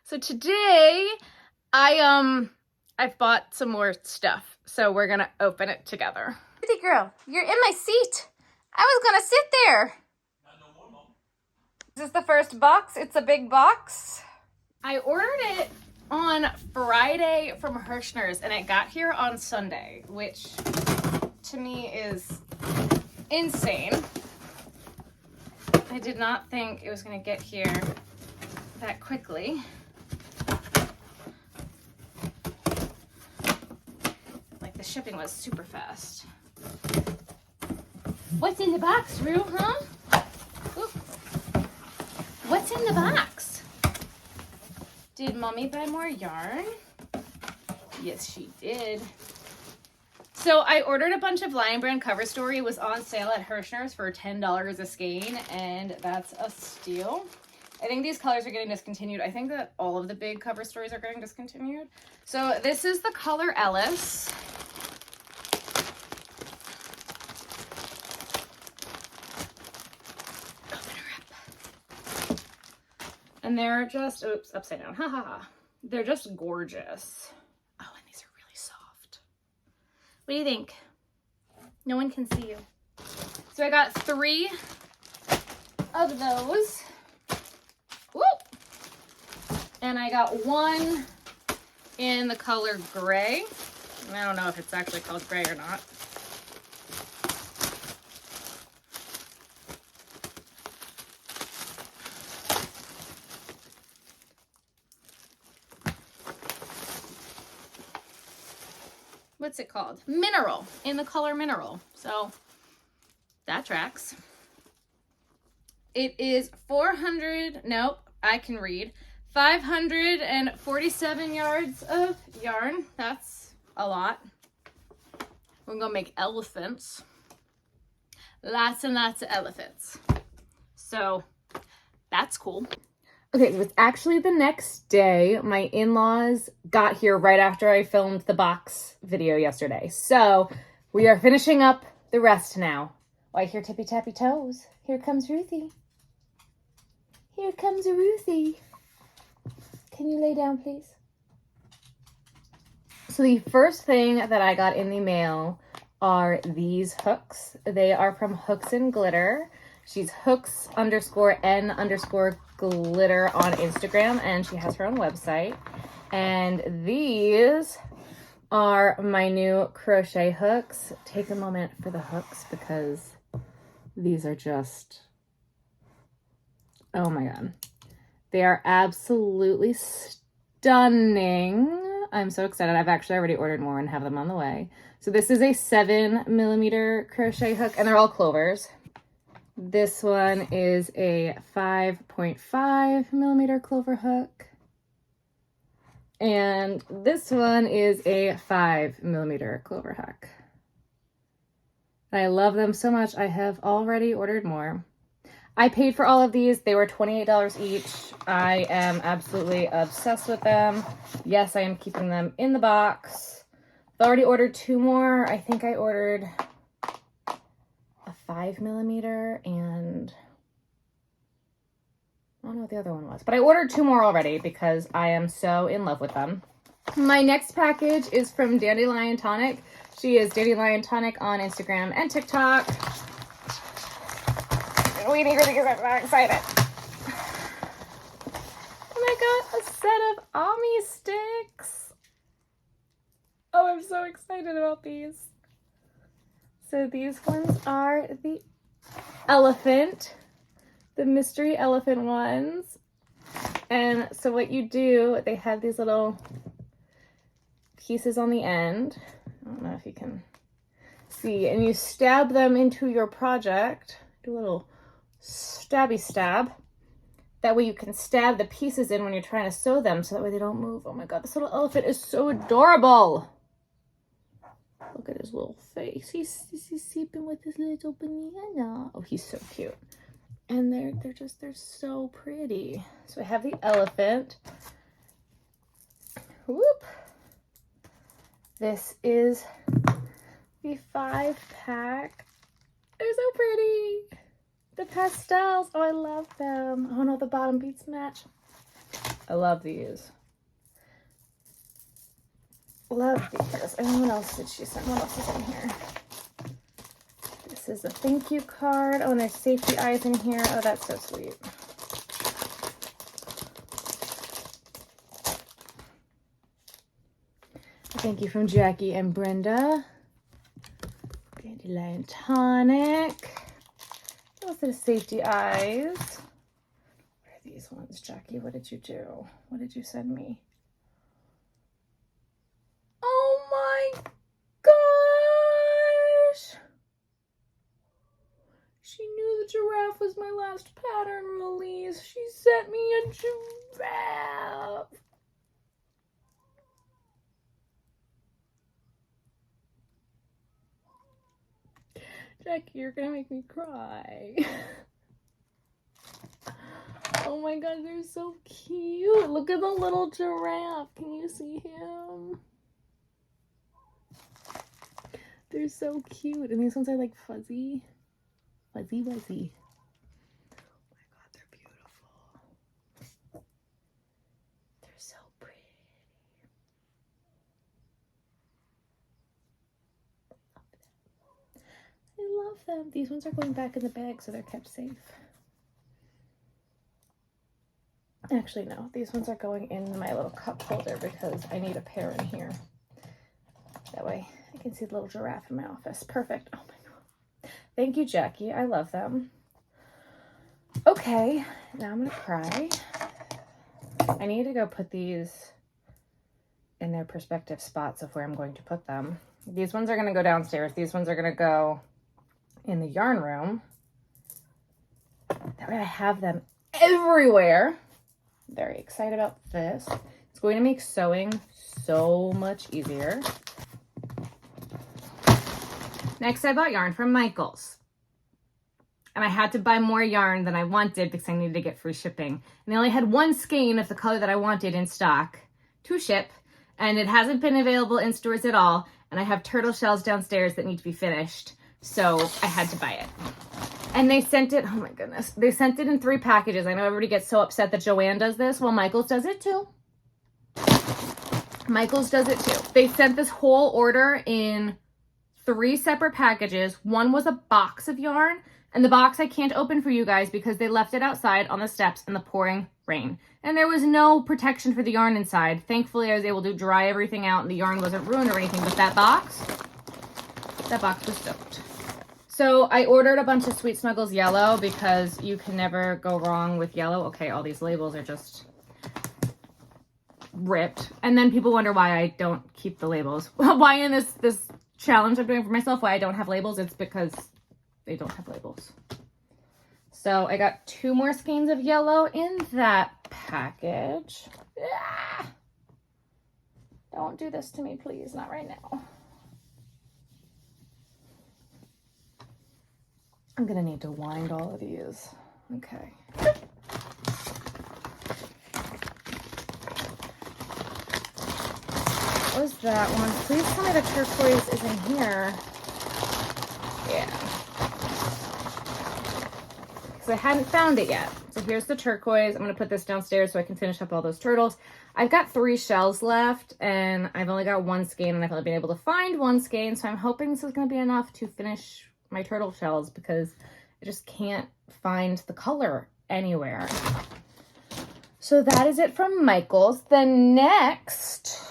So today I've bought some more stuff. So we're gonna open it together. Pretty girl, you're in my seat. I was gonna sit there. Not no more, Mom. This is the first box. It's a big box. I ordered it on Friday from Hirschner's and it got here on Sunday, which to me is insane. I did not think it was gonna get here that quickly. Like the shipping was super fast. What's in the box, Rue, huh? Ooh. What's in the box? Did Mommy buy more yarn? Yes, she did. So I ordered a bunch of Lion Brand Cover Story. It was on sale at Hirschner's for $10 a skein, and that's a steal. I think these colors are getting discontinued. I think that all of the big cover stories are getting discontinued. So this is the color Ellis. Open her up. And they're just, oops, upside down. Ha ha ha. They're just gorgeous. Oh, and these are really soft. What do you think? No one can see you. So I got 3 of those. Whoop. And I got 1 in the color gray. I don't know if it's actually called gray or not. What's it called? Mineral, in the color Mineral. So that tracks. It is 400, nope, I can read. 547 yards of yarn. That's a lot. We're gonna make elephants. Lots and lots of elephants. So that's cool. Okay, so it's actually the next day. My in-laws got here right after I filmed the box video yesterday. So we are finishing up the rest now. Oh, I hear tippy tappy toes. Here comes Ruthie. Here comes Ruthie. Can you lay down, please? So the first thing that I got in the mail are these hooks. They are from Hooks and Glitter. She's hooks_n_glitter on Instagram, and she has her own website. And these are my new crochet hooks. Take a moment for the hooks because these are just, oh my God. They are absolutely stunning. I'm so excited. I've actually already ordered more and have them on the way. So this is a 7mm crochet hook, and they're all clovers. This one is a 5.5mm clover hook. And this one is a 5mm clover hook. I love them so much. I have already ordered more. I paid for all of these. They were $28 each. I am absolutely obsessed with them. Yes, I am keeping them in the box. I've already ordered 2 more. I think I ordered a 5mm and I don't know what the other one was, but I ordered 2 more already because I am so in love with them. My next package is from Dandelion Tonic. She is Dandelion Tonic on Instagram and TikTok. We need to get that excited. And I got a set of Ami sticks. Oh, I'm so excited about these. So these ones are the elephant, the mystery elephant ones. And so what you do, they have these little pieces on the end. I don't know if you can see. And you stab them into your project. Do a little stabby stab. That way you can stab the pieces in when you're trying to sew them so that way they don't move. Oh my God, this little elephant is so adorable. Look at his little face. He's sleeping with his little banana. Oh, he's so cute. And they're so pretty. So I have the elephant. Whoop. This is the 5-pack. They're so pretty. The pastels. Oh, I love them. Oh no, the bottom beads match. I love these. Love these. And what else did she send? What else is in here? This is a thank you card. Oh, and there's safety eyes in here. Oh, that's so sweet. Thank you from Jackie and Brenda. Dandelion tonic. Those are the safety eyes. What are these ones, Jackie? What did you do? What did you send me? Oh my gosh! She knew the giraffe was my last pattern release. She sent me a giraffe. Jackie, you're gonna make me cry. Oh my god, they're so cute. Look at the little giraffe. Can you see him? They're so cute. And these ones are like fuzzy. Fuzzy wuzzy. Oh my god, they're beautiful. They're so pretty. I love them. These ones are going back in the bag so they're kept safe. Actually, no. These ones are going in my little cup holder because I need a pair in here. That way I can see the little giraffe in my office. Perfect. Oh my god. Thank you, Jackie. I love them. Okay. Now I'm going to cry. I need to go put these in their respective spots of where I'm going to put them. These ones are going to go downstairs. These ones are going to go in the yarn room. That way I have them everywhere. Very excited about this. It's going to make sewing so much easier. Next, I bought yarn from Michaels. And I had to buy more yarn than I wanted because I needed to get free shipping. And they only had one skein of the color that I wanted in stock to ship. And it hasn't been available in stores at all. And I have turtle shells downstairs that need to be finished. So I had to buy it. And they sent it, oh my goodness, they sent it in 3 packages. I know everybody gets so upset that Joanne does this. Well, Michaels does it too. Michaels does it too. They sent this whole order in 3 separate packages. One was a box of yarn, and the box I can't open for you guys because they left it outside on the steps in the pouring rain. And there was no protection for the yarn inside. Thankfully, I was able to dry everything out and the yarn wasn't ruined or anything, but that box was soaked. So I ordered a bunch of Sweet Snuggles yellow because you can never go wrong with yellow. Okay, all these labels are just ripped. And then people wonder why I don't keep the labels. Why in this challenge I'm doing for myself, why I don't have labels, it's because they don't have labels. So I got 2 more skeins of yellow in that package. Ah! Don't do this to me, please. Not right now. I'm gonna need to wind all of these. Okay. What was that one? Please tell me the turquoise is in here. Yeah. Because I hadn't found it yet. So here's the turquoise. I'm gonna put this downstairs so I can finish up all those turtles. I've got 3 shells left and I've only got 1 skein and I've only been able to find 1 skein. So I'm hoping this is gonna be enough to finish my turtle shells because I just can't find the color anywhere. So that is it from Michaels. Then next,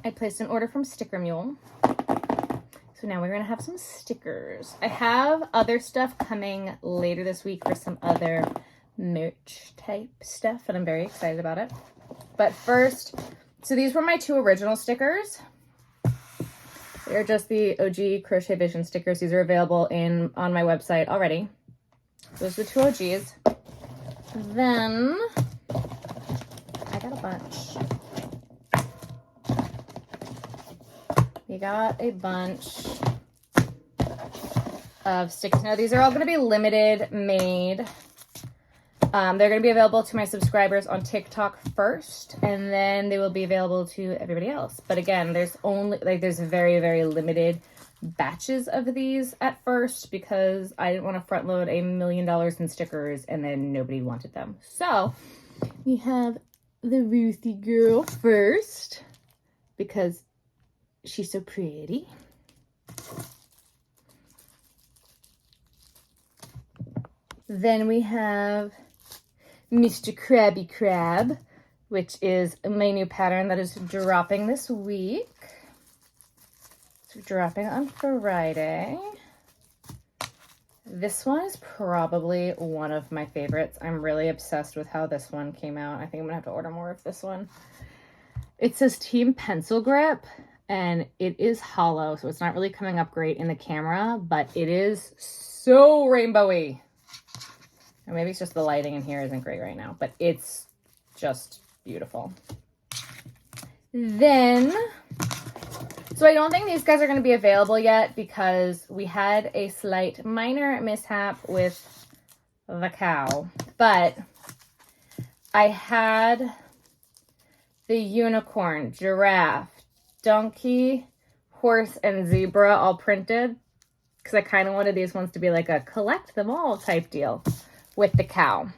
I placed an order from Sticker Mule. So now we're gonna have some stickers. I have other stuff coming later this week for some other merch type stuff and I'm very excited about it. But first, so these were my 2 original stickers. They're just the OG Crochet Vision stickers. These are available on my website already. Those are the 2 OGs. Then I got a bunch. We got a bunch of stickers. Now these are all going to be limited made. They're going to be available to my subscribers on TikTok first, and then they will be available to everybody else. But again, there's only, there's a very, very limited batches of these at first because I didn't want to front load $1 million in stickers and then nobody wanted them. So we have the Ruthie girl first because she's so pretty. Then we have Mr. Krabby Crab, which is my new pattern that is dropping this week. It's dropping on Friday. This one is probably one of my favorites. I'm really obsessed with how this one came out. I think I'm gonna have to order more of this one. It says Team Pencil Grip, and it is hollow, so it's not really coming up great in the camera, but it is so rainbowy. Or maybe it's just the lighting in here isn't great right now, but it's just beautiful. Then, so I don't think these guys are going to be available yet because we had a slight minor mishap with the cow, but I had the unicorn, giraffe, donkey, horse, and zebra all printed because I kind of wanted these ones to be like a collect them all type deal with the cow.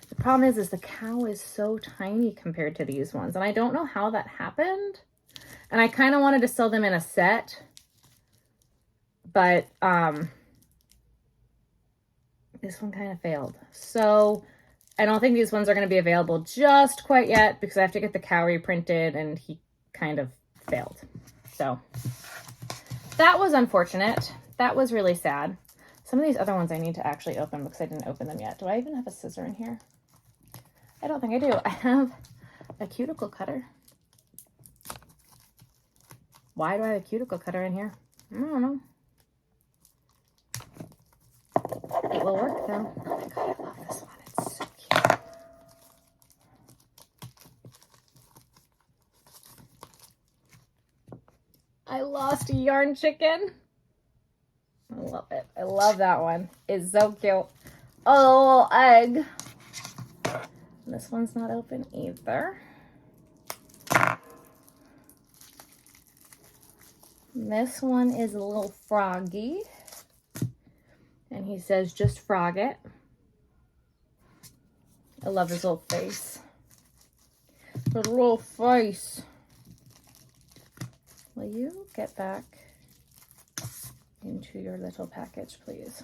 The problem is the cow is so tiny compared to these ones, and I don't know how that happened. And I kind of wanted to sell them in a set, but this one kind of failed. So I don't think these ones are going to be available just quite yet because I have to get the cow reprinted, and he kind of failed. So that was unfortunate. That was really sad. Some of these other ones I need to actually open because I didn't open them yet. Do I even have a scissor in here? I don't think I do. I have a cuticle cutter. Why do I have a cuticle cutter in here? I don't know. It will work though. Oh my god, I love this one. It's so cute. I lost a yarn chicken. I love it. I love that one. It's so cute. A little egg. This one's not open either. This one is a little froggy. And he says, just frog it. I love his little face. His little face. Will you get back into your little package, please?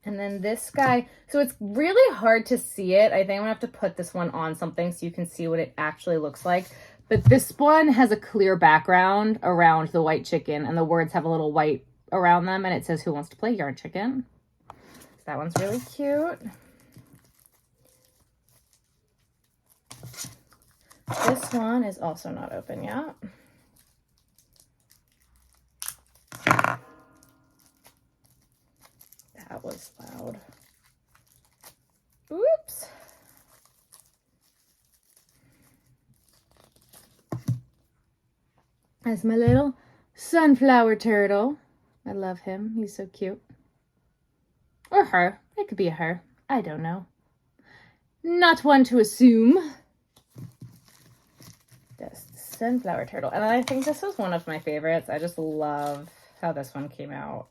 And then this guy, so it's really hard to see it. I think I'm gonna have to put this one on something so you can see what it actually looks like. But this one has a clear background around the white chicken, and the words have a little white around them, and it says, who wants to play yarn chicken? So that one's really cute. This one is also not open yet. That was loud. Oops. That's my little sunflower turtle. I love him. He's so cute. Or her. It could be a her. I don't know. Not one to assume. This sunflower turtle. And I think this was one of my favorites. I just love how this one came out.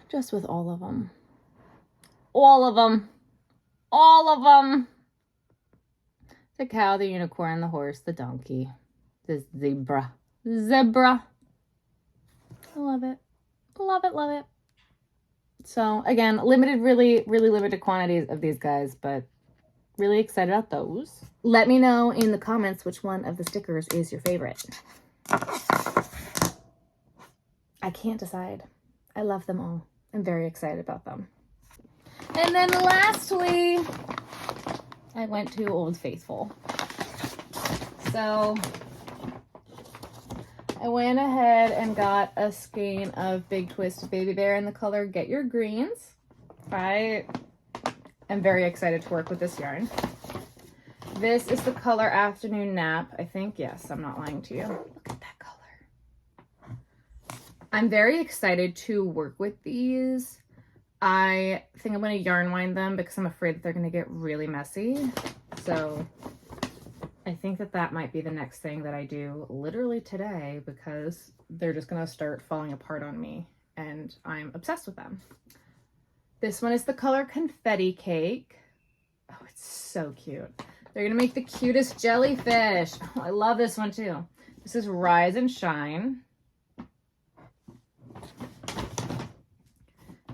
Just with all of them. All of them. All of them. The cow, the unicorn, the horse, the donkey, the zebra. Zebra. I love it. Love it, love it. So, again, limited, really limited quantities of these guys, but really excited about those. Let me know in the comments which one of the stickers is your favorite. I can't decide. I love them all. I'm very excited about them. And then lastly, I went to Old Faithful. So I went ahead and got a skein of Big Twist Baby Bear in the color Get Your Greens. I am very excited to work with this yarn. This is the color Afternoon Nap, I think. Yes, I'm not lying to you. Look at that color. I'm very excited to work with these. I think I'm going to yarn wind them because I'm afraid that they're going to get really messy. So I think that that might be the next thing that I do literally today, because they're just gonna start falling apart on me and I'm obsessed with them. This one is the color Confetti Cake. Oh, it's so cute. They're gonna make the cutest jellyfish. Oh, I love this one too. This is Rise and Shine.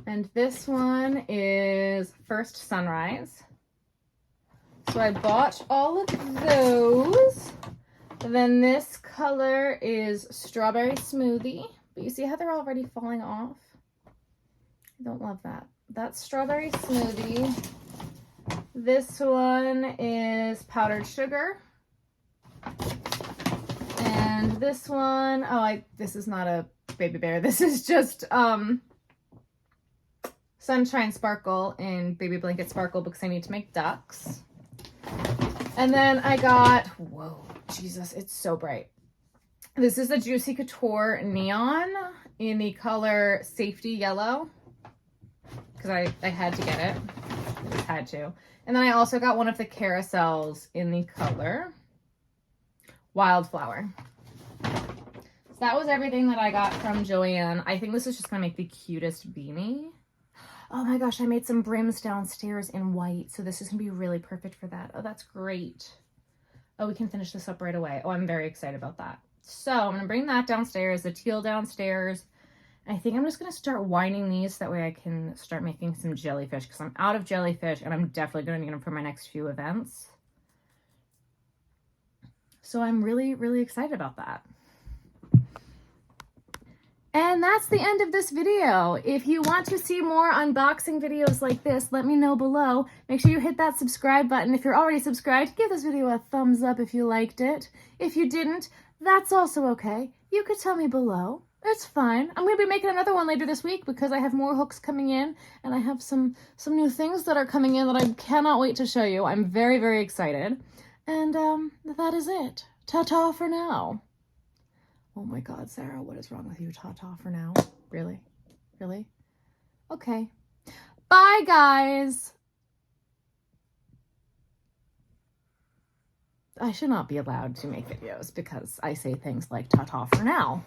And this one is First Sunrise. So I bought all of those. Then this color is Strawberry Smoothie. But you see how they're already falling off? I don't love that. That's Strawberry Smoothie. This one is Powdered Sugar. And this one, this is not a baby bear. This is just Sunshine Sparkle in Baby Blanket Sparkle, because I need to make ducks. And then I got, whoa, Jesus, it's so bright. This is the Juicy Couture Neon in the color Safety Yellow, because I had to get it. I just had to. And then I also got one of the carousels in the color Wildflower. So that was everything that I got from Joann. I think this is just going to make the cutest beanie. Oh my gosh, I made some brims downstairs in white, so this is going to be really perfect for that. Oh, that's great. Oh, we can finish this up right away. Oh, I'm very excited about that. So I'm going to bring that downstairs, the teal downstairs. I think I'm just going to start winding these, so that way I can start making some jellyfish, because I'm out of jellyfish and I'm definitely going to need them for my next few events. So I'm really, really excited about that. And that's the end of this video. If you want to see more unboxing videos like this, let me know below. Make sure you hit that subscribe button. If you're already subscribed, give this video a thumbs up if you liked it. If you didn't, that's also okay. You could tell me below. It's fine. I'm going to be making another one later this week, because I have more hooks coming in, and I have some new things that are coming in that I cannot wait to show you. I'm very, very excited. And that is it. Ta-ta for now. Oh my God, Sarah, what is wrong with you? Ta-ta for now. Really? Really? Okay. Bye, guys. I should not be allowed to make videos because I say things like ta-ta for now.